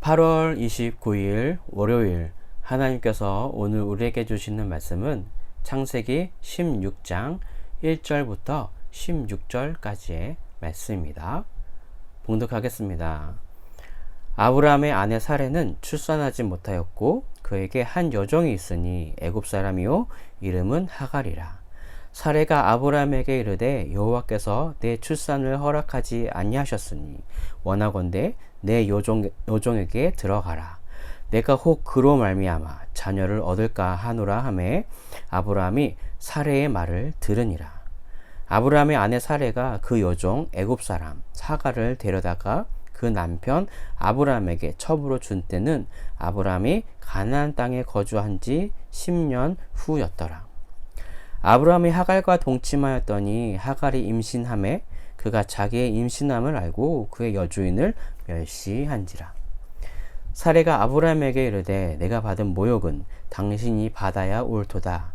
8월 29일 월요일 하나님께서 오늘 우리에게 주시는 말씀은 창세기 16장 1절부터 16절까지의 말씀입니다. 봉독하겠습니다. 아브라함의 아내 사레는 출산하지 못하였고 그에게 한 여종이 있으니 애굽 사람이요 이름은 하갈이라. 사레가 아브라함에게 이르되 여호와께서 내 출산을 허락하지 아니하셨으니 원하건대 내 여종에게 들어가라. 내가 혹 그로 말미암아 자녀를 얻을까 하노라 하매 아브라함이 사레의 말을 들으니라. 아브라함의 아내 사레가 그 여종 애굽 사람 하갈을 데려다가 그 남편 아브라함에게 첩으로 준 때는 아브라함이 가나안 땅에 거주한 지 10년 후였더라. 아브라함이 하갈과 동침하였더니 하갈이 임신하매 그가 자기의 임신함을 알고 그의 여주인을 멸시한지라. 사레가 아브라함에게 이르되 내가 받은 모욕은 당신이 받아야 옳도다.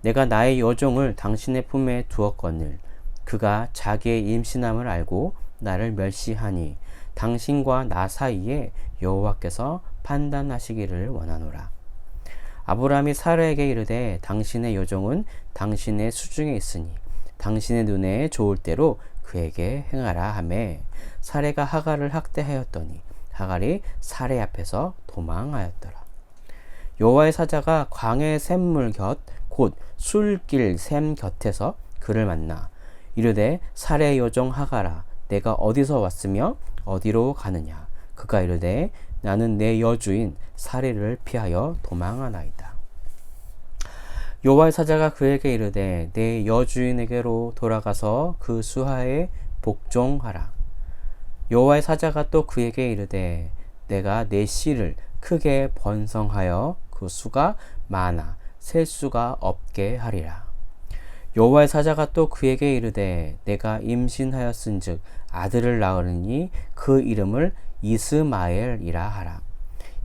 내가 나의 여종을 당신의 품에 두었거늘 그가 자기의 임신함을 알고 나를 멸시하니 당신과 나 사이에 여호와께서 판단하시기를 원하노라. 아브라함이 사라에게 이르되 당신의 여종은 당신의 수중에 있으니 당신의 눈에 좋을 대로 그에게 행하라 하매 사레가 하갈을 학대하였더니 하갈이 사레 앞에서 도망하였더라. 여호와의 사자가 광야의 샘물 곁 곧 술길 샘 곁에서 그를 만나 이르되 사레의 여종 하갈아 내가 어디서 왔으며 어디로 가느냐. 그가 이르되 나는 내 여주인 사레를 피하여 도망하나이다. 여호와의 사자가 그에게 이르되 내 여주인에게로 돌아가서 그 수하에 복종하라. 여호와의 사자가 또 그에게 이르되 내가 내 씨를 크게 번성하여 그 수가 많아 셀 수가 없게 하리라. 여호와의 사자가 또 그에게 이르되 내가 임신하였은즉 아들을 낳으리니 그 이름을 이스마엘이라 하라.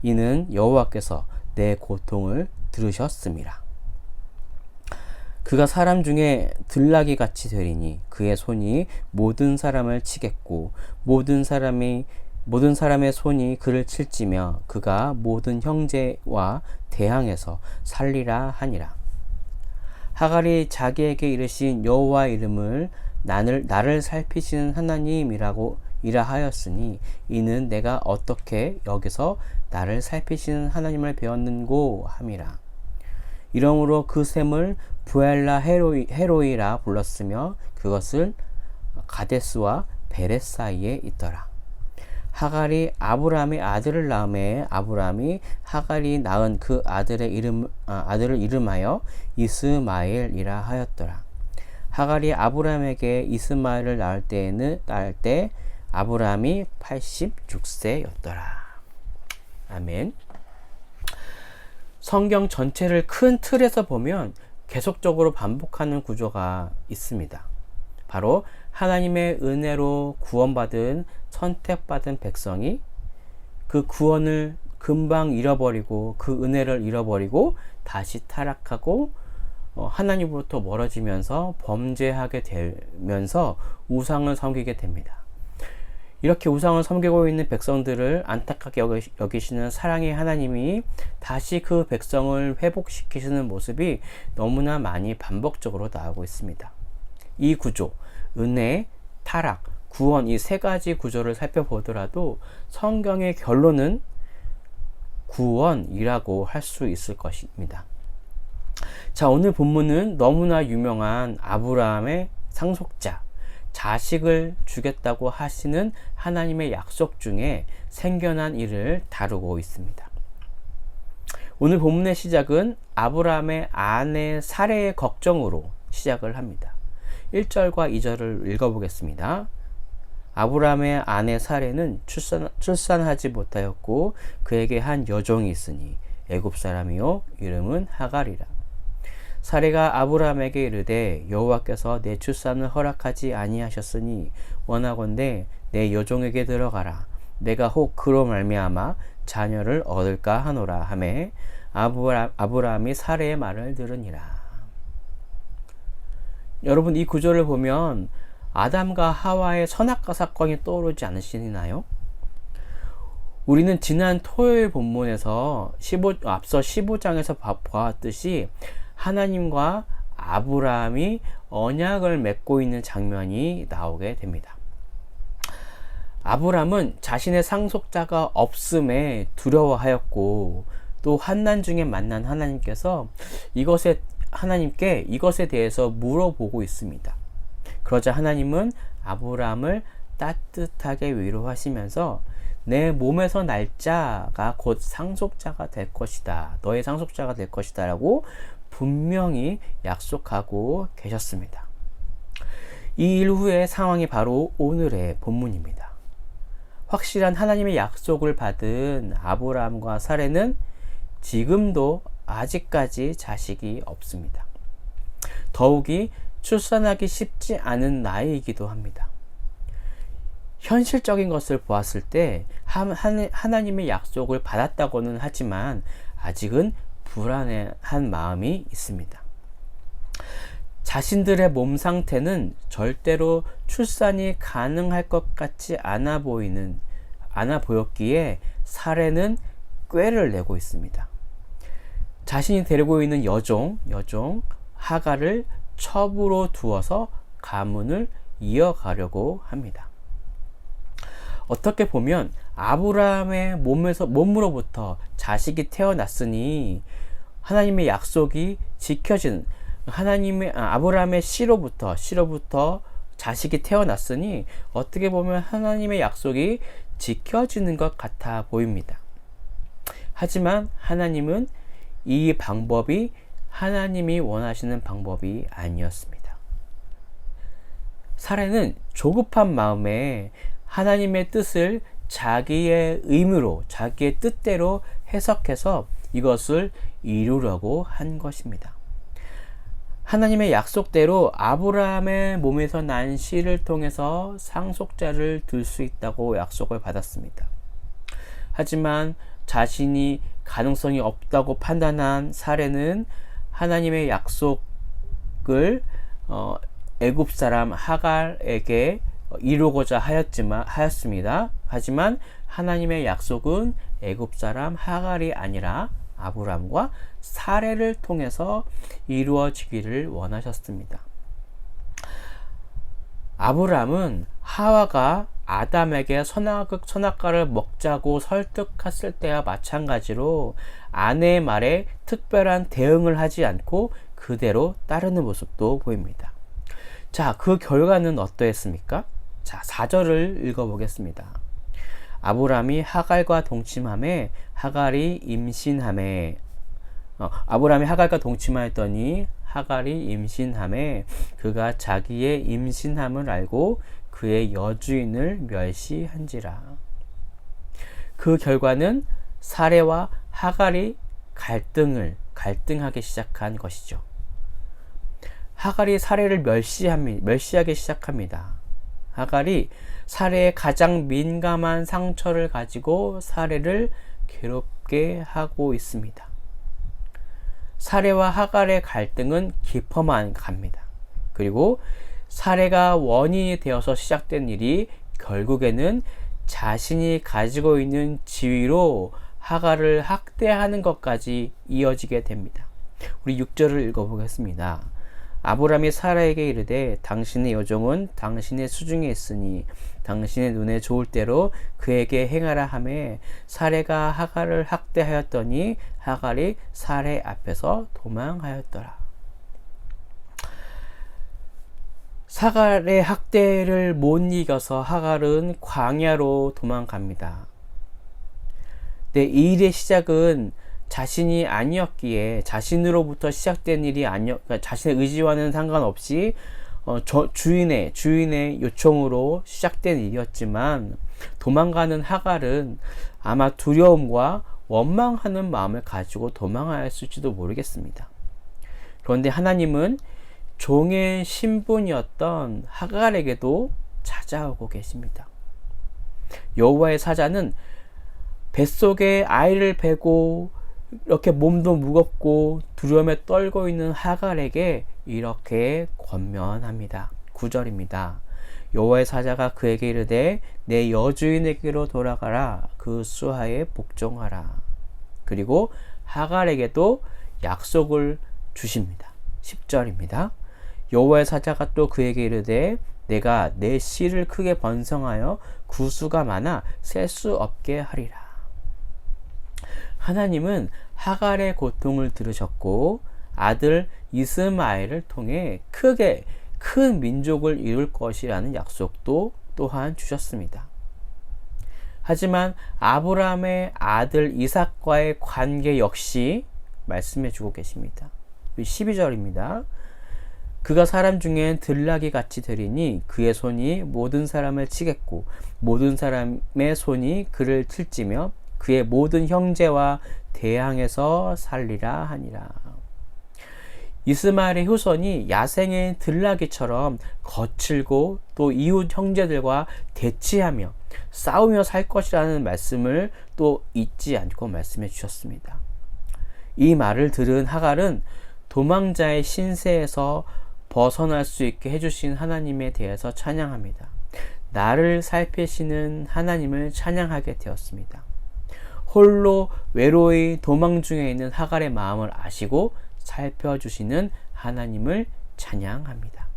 이는 여호와께서 내 고통을 들으셨음이라. 그가 사람 중에 들나귀 같이 되리니 그의 손이 모든 사람을 치겠고 모든 사람의 손이 그를 칠지며 그가 모든 형제와 대항해서 살리라 하니라. 하갈이 자기에게 이르신 여호와의 이름을 나를 살피시는 하나님이라고 하였으니 이는 내가 어떻게 여기서 나를 살피시는 하나님을 배웠는고 함이라. 이러므로 그 샘을 부엘라 헤로이라 불렀으며 그것을 가데스와 베렛 사이에 있더라. 하갈이 아브라함의 아들을 낳음에 아브라함이 하갈이 낳은 그 아들을 이름하여 이스마엘이라 하였더라. 하갈이 아브라함에게 이스마엘을 낳을 때 아브라함이 86세였더라. 아멘. 성경 전체를 큰 틀에서 보면 계속적으로 반복하는 구조가 있습니다. 바로 하나님의 은혜로 구원받은 선택받은 백성이 그 구원을 금방 잃어버리고 그 은혜를 잃어버리고 다시 타락하고 하나님으로부터 멀어지면서 범죄하게 되면서 우상을 섬기게 됩니다. 이렇게 우상을 섬기고 있는 백성들을 안타깝게 여기시는 사랑의 하나님이 다시 그 백성을 회복시키시는 모습이 너무나 많이 반복적으로 나오고 있습니다. 이 구조, 은혜, 타락, 구원 이 세 가지 구조를 살펴보더라도 성경의 결론은 구원이라고 할 수 있을 것입니다. 자, 오늘 본문은 너무나 유명한 아브라함의 상속자, 자식을 주겠다고 하시는 하나님의 약속 중에 생겨난 일을 다루고 있습니다. 오늘 본문의 시작은 아브라함의 아내 사레의 걱정으로 시작을 합니다. 1절과 2절을 읽어보겠습니다. 아브라함의 아내 사레는 출산하지 못하였고 그에게 한 여종이 있으니 애굽 사람이요 이름은 하갈이라. 사레가 아브라함에게 이르되 여호와께서 내 출산을 허락하지 아니하셨으니 원하건대 내 여종에게 들어가라. 내가 혹 그로 말미암아 자녀를 얻을까 하노라 하매 아브라함이 사레의 말을 들으니라. 여러분, 이 구조를 보면 아담과 하와의 선악과 사건이 떠오르지 않으시나요? 우리는 지난 토요일 본문에서 앞서 15장에서 보았듯이 하나님과 아브라함이 언약을 맺고 있는 장면이 나오게 됩니다. 아브라함은 자신의 상속자가 없음에 두려워하였고, 또 환난 중에 만난 하나님께서 하나님께 이것에 대해서 물어보고 있습니다. 그러자 하나님은 아브라함을 따뜻하게 위로하시면서 내 몸에서 날 자가 곧 상속자가 될 것이다. 너의 상속자가 될 것이다. 라고 분명히 약속하고 계셨습니다. 이 일 후의 상황이 바로 오늘의 본문입니다. 확실한 하나님의 약속을 받은 아브라함과 사레는 지금도 아직까지 자식이 없습니다. 더욱이 출산하기 쉽지 않은 나이이기도 합니다. 현실적인 것을 보았을 때 하나님의 약속을 받았다고는 하지만 아직은 불안한 마음이 있습니다. 자신들의 몸 상태는 절대로 출산이 가능할 것 같지 않아 보였기에 사레는 꾀를 내고 있습니다. 자신이 데리고 있는 여종 하갈을 첩으로 두어서 가문을 이어가려고 합니다. 어떻게 보면 아브라함의 몸으로부터 자식이 태어났으니 하나님의 약속이 지켜진, 아브라함의 씨로부터 자식이 태어났으니 어떻게 보면 하나님의 약속이 지켜지는 것 같아 보입니다. 하지만 하나님은 이 방법이 하나님이 원하시는 방법이 아니었습니다. 사레는 조급한 마음에 하나님의 뜻을 자기의 의무로, 자기의 뜻대로 해석해서 이것을 이루려고 한 것입니다. 하나님의 약속대로 아브라함의 몸에서 난 씨를 통해서 상속자를 둘 수 있다고 약속을 받았습니다. 하지만 자신이 가능성이 없다고 판단한 사레는 하나님의 약속을 애굽 사람 하갈에게 이루고자 하였습니다. 하지만 하나님의 약속은 애굽 사람 하갈이 아니라 아브라함과 사레를 통해서 이루어지기를 원하셨습니다. 아브라함은 하와가 아담에게 선악과를 먹자고 설득했을 때와 마찬가지로 아내의 말에 특별한 대응을 하지 않고 그대로 따르는 모습도 보입니다. 자, 그 결과는 어떠했습니까? 자, 4절을 읽어보겠습니다. 아브라함이 하갈과 동침함에 하갈이 임신함에 아브라함이 하갈과 동침하였더니 하갈이 임신함에 그가 자기의 임신함을 알고 그의 여주인을 멸시한지라. 그 결과는 사레와 하갈이 갈등하기 시작한 것이죠. 하갈이 사레를 멸시하기 시작합니다. 하갈이 사레의 가장 민감한 상처를 가지고 사레를 괴롭게 하고 있습니다. 사레와 하갈의 갈등은 깊어만 갑니다. 그리고 사레가 원인이 되어서 시작된 일이 결국에는 자신이 가지고 있는 지위로 하갈을 학대하는 것까지 이어지게 됩니다. 우리 6절을 읽어보겠습니다. 아브라함이 사라에게 이르되 당신의 여종은 당신의 수중에 있으니 당신의 눈에 좋을 대로 그에게 행하라 하매 사레가 하갈을 학대하였더니 하갈이 사레 앞에서 도망하였더라. 사갈의 학대를 못 이겨서 하갈은 광야로 도망갑니다. 네, 이 일의 시작은 자신이 아니었기에 자신으로부터 시작된 일이 그러니까 자신의 의지와는 상관없이 주인의 요청으로 시작된 일이었지만 도망가는 하갈은 아마 두려움과 원망하는 마음을 가지고 도망하였을지도 모르겠습니다. 그런데 하나님은 종의 신분이었던 하갈에게도 찾아오고 계십니다. 여호와의 사자는 뱃속에 아이를 베고 이렇게 몸도 무겁고 두려움에 떨고 있는 하갈에게 이렇게 권면합니다. 9절입니다. 여호와의 사자가 그에게 이르되 내 여주인에게로 돌아가라. 그 수하에 복종하라. 그리고 하갈에게도 약속을 주십니다. 10절입니다. 여호와의 사자가 또 그에게 이르되 내가 내 씨를 크게 번성하여 구수가 많아 셀 수 없게 하리라. 하나님은 하갈의 고통을 들으셨고 아들 이스마엘을 통해 크게 큰 민족을 이룰 것이라는 약속도 또한 주셨습니다. 하지만 아브라함의 아들 이삭과의 관계 역시 말씀해 주고 계십니다. 12절입니다. 그가 사람 중엔 들나귀 같이 되리니 그의 손이 모든 사람을 치겠고 모든 사람의 손이 그를 칠지며 그의 모든 형제와 대항해서 살리라 하니라. 이스마엘의 후손이 야생의 들나귀처럼 거칠고 또 이웃 형제들과 대치하며 싸우며 살 것이라는 말씀을 또 잊지 않고 말씀해 주셨습니다. 이 말을 들은 하갈은 도망자의 신세에서 벗어날 수 있게 해주신 하나님에 대해서 찬양합니다. 나를 살피시는 하나님을 찬양하게 되었습니다. 홀로 외로이 도망 중에 있는 하갈의 마음을 아시고 살펴주시는 하나님을 찬양합니다.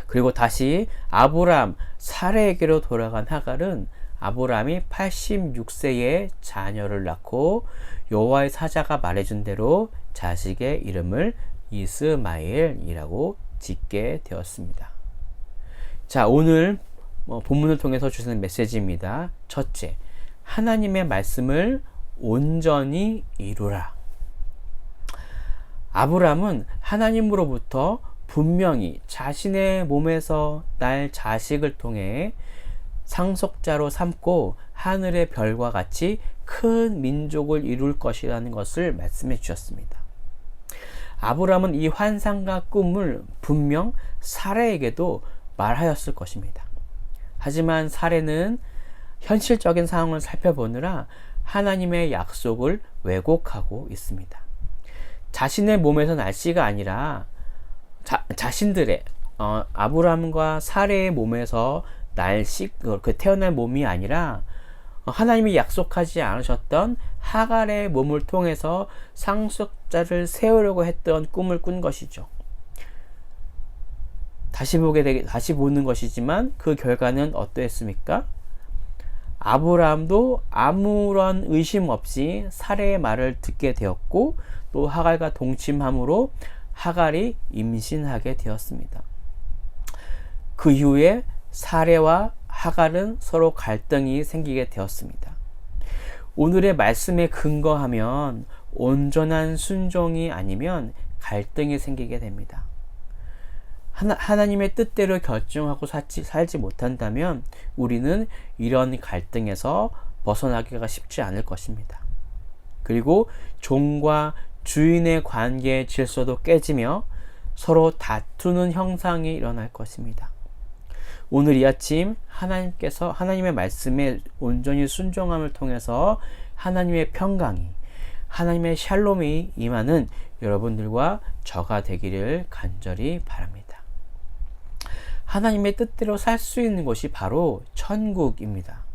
그리고 다시 아브람 사레에게로 돌아간 하갈은 아브람이 86세에 자녀를 낳고 여호와의 사자가 말해준 대로 자식의 이름을 이스마엘이라고 짓게 되었습니다. 자, 오늘 본문을 통해서 주시는 메시지입니다. 첫째, 하나님의 말씀을 온전히 이루라. 아브람은 하나님으로부터 분명히 자신의 몸에서 날 자식을 통해 상속자로 삼고 하늘의 별과 같이 큰 민족을 이룰 것이라는 것을 말씀해 주셨습니다. 아브람은 이 환상과 꿈을 분명 사레에게도 말하였을 것입니다. 하지만 사레는 현실적인 상황을 살펴보느라 하나님의 약속을 왜곡하고 있습니다. 자신의 몸에서 날 씨가 아니라 자신들의 아브람과 사레의 몸에서 날 씨, 태어날 몸이 아니라 하나님이 약속하지 않으셨던 하갈의 몸을 통해서 상속자를 세우려고 했던 꿈을 꾼 것이죠. 다시 보는 것이지만 그 결과는 어떠했습니까? 아브라함도 아무런 의심 없이 사레의 말을 듣게 되었고 또 하갈과 동침함으로 하갈이 임신하게 되었습니다. 그 이후에 사레와 하갈은 서로 갈등이 생기게 되었습니다. 오늘의 말씀에 근거하면 온전한 순종이 아니면 갈등이 생기게 됩니다. 하나님의 뜻대로 결정하고 살지 못한다면 우리는 이런 갈등에서 벗어나기가 쉽지 않을 것입니다. 그리고 종과 주인의 관계의 질서도 깨지며 서로 다투는 형상이 일어날 것입니다. 오늘 이 아침 하나님께서 하나님의 말씀에 온전히 순종함을 통해서 하나님의 평강이, 하나님의 샬롬이 임하는 여러분들과 저가 되기를 간절히 바랍니다. 하나님의 뜻대로 살 수 있는 곳이 바로 천국입니다.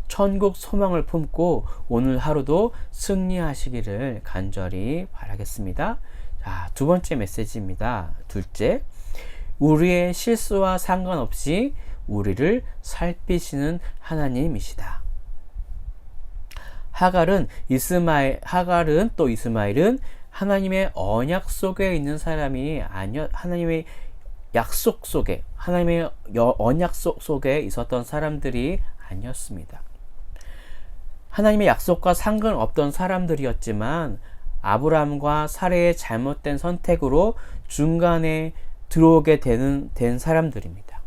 천국 소망을 품고 오늘 하루도 승리하시기를 간절히 바라겠습니다. 자, 두 번째 메시지입니다. 둘째, 우리의 실수와 상관없이 우리를 살피시는 하나님이시다. 하갈은 또 이스마엘은 하나님의 언약 속에 있는 사람이 하나님의 약속 속에, 하나님의 언약 속에 있었던 사람들이 아니었습니다. 하나님의 약속과 상관없던 사람들이었지만 아브람과 사레의 잘못된 선택으로 중간에 들어오게 된 사람들입니다.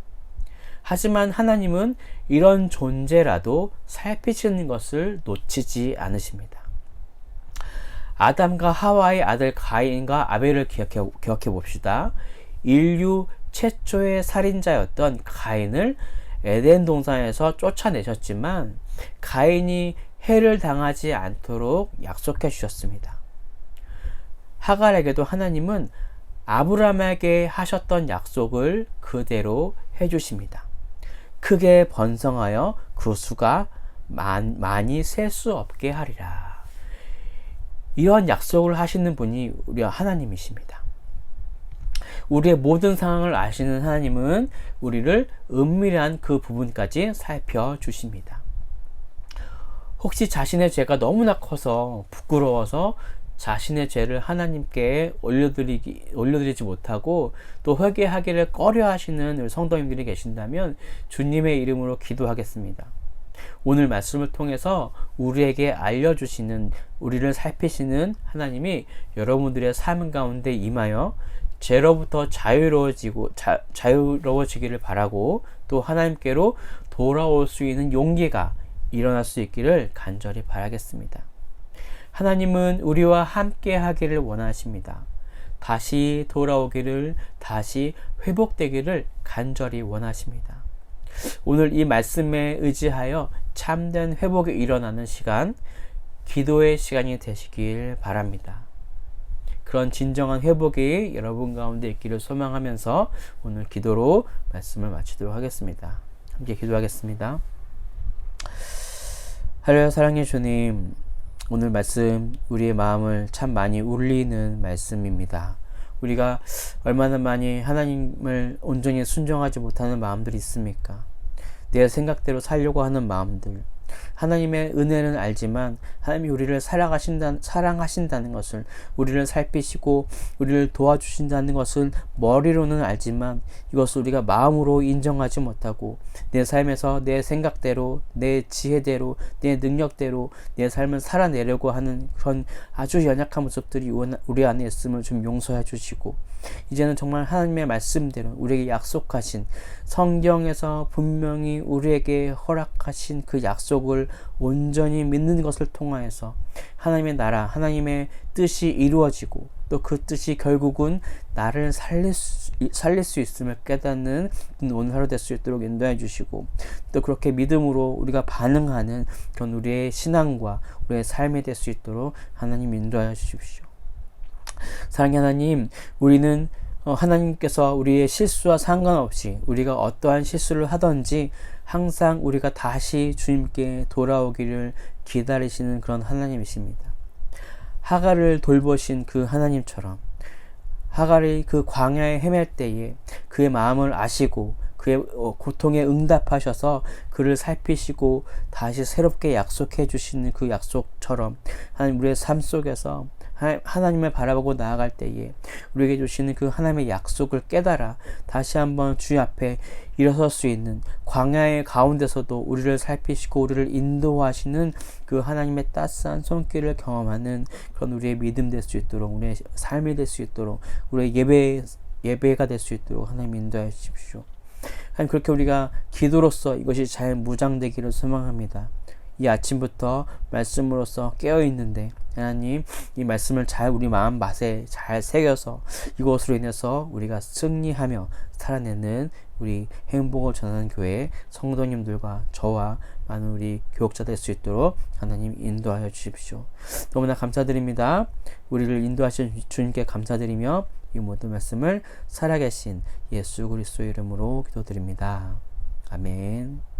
하지만 하나님은 이런 존재라도 살피시는 것을 놓치지 않으십니다. 아담과 하와의 아들 가인과 아벨을 기억해 봅시다. 인류 최초의 살인자였던 가인을 에덴 동산에서 쫓아내셨지만 가인이 해를 당하지 않도록 약속해 주셨습니다. 하갈에게도 하나님은 아브라함에게 하셨던 약속을 그대로 해주십니다. 크게 번성하여 그 수가 많이 셀 수 없게 하리라. 이런 약속을 하시는 분이 우리 하나님이십니다. 우리의 모든 상황을 아시는 하나님은 우리를 은밀한 그 부분까지 살펴주십니다. 혹시 자신의 죄가 너무나 커서 부끄러워서 자신의 죄를 하나님께 올려드리지 못하고 또 회개하기를 꺼려 하시는 성도님들이 계신다면 주님의 이름으로 기도하겠습니다. 오늘 말씀을 통해서 우리에게 알려주시는, 우리를 살피시는 하나님이 여러분들의 삶 가운데 임하여 죄로부터 자유로워지기를 바라고 또 하나님께로 돌아올 수 있는 용기가 일어날 수 있기를 간절히 바라겠습니다. 하나님은 우리와 함께 하기를 원하십니다. 다시 돌아오기를, 다시 회복되기를 간절히 원하십니다. 오늘 이 말씀에 의지하여 참된 회복이 일어나는 시간, 기도의 시간이 되시길 바랍니다. 그런 진정한 회복이 여러분 가운데 있기를 소망하면서 오늘 기도로 말씀을 마치도록 하겠습니다. 함께 기도하겠습니다. 할렐루야. 사랑해 주님, 오늘 말씀 우리의 마음을 참 많이 울리는 말씀입니다. 우리가 얼마나 많이 하나님을 온전히 순종하지 못하는 마음들이 있습니까? 내 생각대로 살려고 하는 마음들. 하나님의 은혜는 알지만 하나님이 우리를 사랑하신다는 것을, 우리를 살피시고 우리를 도와주신다는 것을 머리로는 알지만 이것을 우리가 마음으로 인정하지 못하고 내 삶에서 내 생각대로, 내 지혜대로, 내 능력대로 내 삶을 살아내려고 하는 그런 아주 연약한 모습들이 우리 안에 있음을 좀 용서해 주시고, 이제는 정말 하나님의 말씀대로 우리에게 약속하신, 성경에서 분명히 우리에게 허락하신 그 약속을 온전히 믿는 것을 통하여서 하나님의 나라, 하나님의 뜻이 이루어지고 또 그 뜻이 결국은 나를 살릴 수 있음을 깨닫는 오늘 하루 될 수 있도록 인도해 주시고, 또 그렇게 믿음으로 우리가 반응하는 그런 우리의 신앙과 우리의 삶이 될 수 있도록 하나님 인도하여 주십시오. 사랑하는 하나님, 우리는 하나님께서 우리의 실수와 상관없이 우리가 어떠한 실수를 하든지 항상 우리가 다시 주님께 돌아오기를 기다리시는 그런 하나님이십니다. 하갈을 돌보신 그 하나님처럼 하갈이 그 광야에 헤맬 때에 그의 마음을 아시고 그의 고통에 응답하셔서 그를 살피시고 다시 새롭게 약속해 주시는 그 약속처럼 하나님, 우리의 삶 속에서 하나님을 바라보고 나아갈 때에 우리에게 주시는 그 하나님의 약속을 깨달아 다시 한번 주의 앞에 일어설 수 있는, 광야의 가운데서도 우리를 살피시고 우리를 인도하시는 그 하나님의 따스한 손길을 경험하는 그런 우리의 믿음 될 수 있도록, 우리의 삶이 될 수 있도록, 우리의 예배가 될 수 있도록 하나님 인도해 주십시오. 하나님, 그렇게 우리가 기도로서 이것이 잘 무장되기를 소망합니다. 이 아침부터 말씀으로써 깨어있는데 하나님, 이 말씀을 잘 우리 마음 맛에 잘 새겨서 이것으로 인해서 우리가 승리하며 살아내는 우리 행복을 전하는 교회 성도님들과 저와 많은 우리 교역자 될 수 있도록 하나님 인도하여 주십시오. 너무나 감사드립니다. 우리를 인도하신 주님께 감사드리며 이 모든 말씀을 살아계신 예수 그리스도의 이름으로 기도드립니다. 아멘.